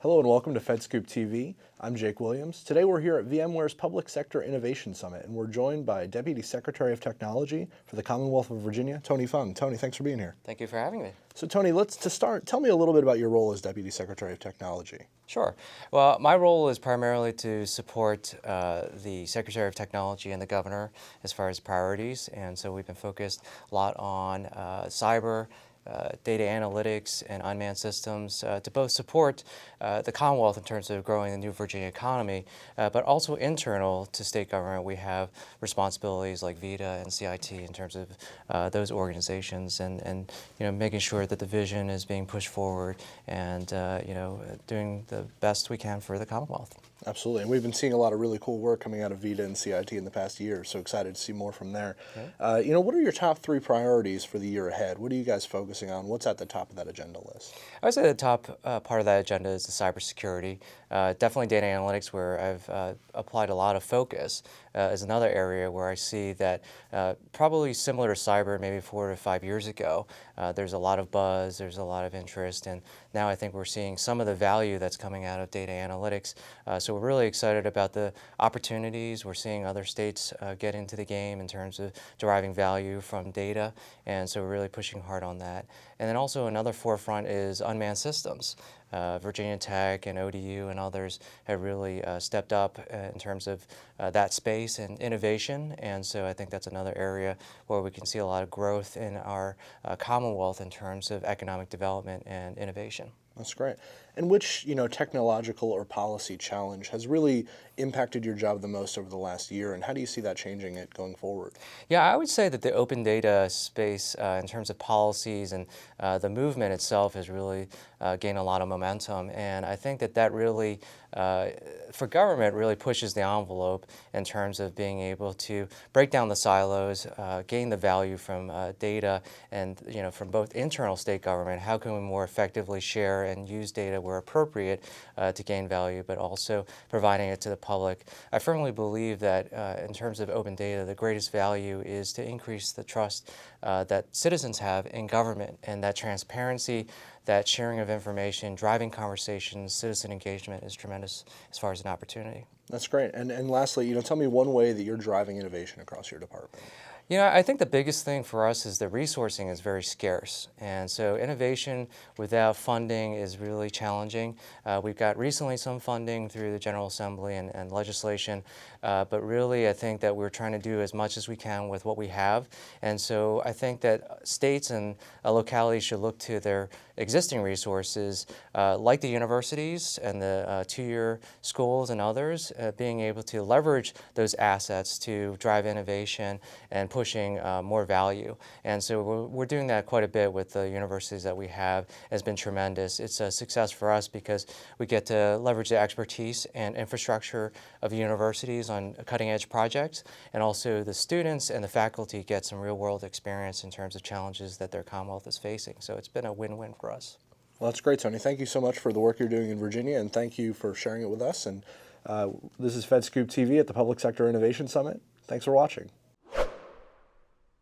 Hello and welcome to FedScoop TV. I'm Jake Williams. Today we're here at VMware's Public Sector Innovation Summit, and we're joined by Deputy Secretary of Technology for the Commonwealth of Virginia, Tony Fung. Tony, thanks for being here. Thank you for having me. So Tony, to start, tell me a little bit about your role as Deputy Secretary of Technology. Sure. Well, my role is primarily to support the Secretary of Technology and the Governor as far as priorities, and so we've been focused a lot on cyber, data analytics and unmanned systems to both support the Commonwealth in terms of growing the new Virginia economy, but also internal to state government. We have responsibilities like VITA and CIT in terms of those organizations and making sure that the vision is being pushed forward and doing the best we can for the Commonwealth. Absolutely, and we've been seeing a lot of really cool work coming out of VITA and CIT in the past year, so excited to see more from there. Okay. What are your top three priorities for the year ahead? What are you guys focusing on? What's at the top of that agenda list? I would say the top part of that agenda is the cybersecurity. Definitely data analytics, where I've applied a lot of focus, is another area where I see that probably similar to cyber maybe 4 to 5 years ago, there's a lot of buzz, there's a lot of interest, and now I think we're seeing some of the value that's coming out of data analytics. So we're really excited about the opportunities. We're seeing other states get into the game in terms of deriving value from data, and so we're really pushing hard on that. And then also another forefront is unmanned systems. Virginia Tech and ODU and others have really stepped up in terms of that space and innovation, and so I think that's another area where we can see a lot of growth in our Commonwealth in terms of economic development and innovation. That's great. And which, technological or policy challenge has really impacted your job the most over the last year, and how do you see that changing it going forward? Yeah, I would say that the open data space in terms of policies and the movement itself has really gained a lot of momentum, and I think that really, for government, really pushes the envelope in terms of being able to break down the silos, gain the value from data, and from both internal state government, how can we more effectively share and use data where appropriate to gain value, but also providing it to the public. I firmly believe that in terms of open data, the greatest value is to increase the trust that citizens have in government, and that transparency, that sharing of information, driving conversations, citizen engagement is tremendous as far as an opportunity. That's great. And lastly, tell me one way that you're driving innovation across your department. I think the biggest thing for us is the resourcing is very scarce, and so innovation without funding is really challenging. We've got recently some funding through the General Assembly and legislation, but really I think that we're trying to do as much as we can with what we have, and so I think that states and localities should look to their existing resources, like the universities and the two-year schools and others, being able to leverage those assets to drive innovation and pushing more value. And so we're doing that quite a bit with the universities that we have. Has been tremendous. It's a success for us because we get to leverage the expertise and infrastructure of the universities on cutting-edge projects, and also the students and the faculty get some real-world experience in terms of challenges that their Commonwealth is facing. So it's been a win-win for us. Well, that's great, Tony. Thank you so much for the work you're doing in Virginia, and thank you for sharing it with us. And this is FedScoop TV at the Public Sector Innovation Summit. Thanks for watching.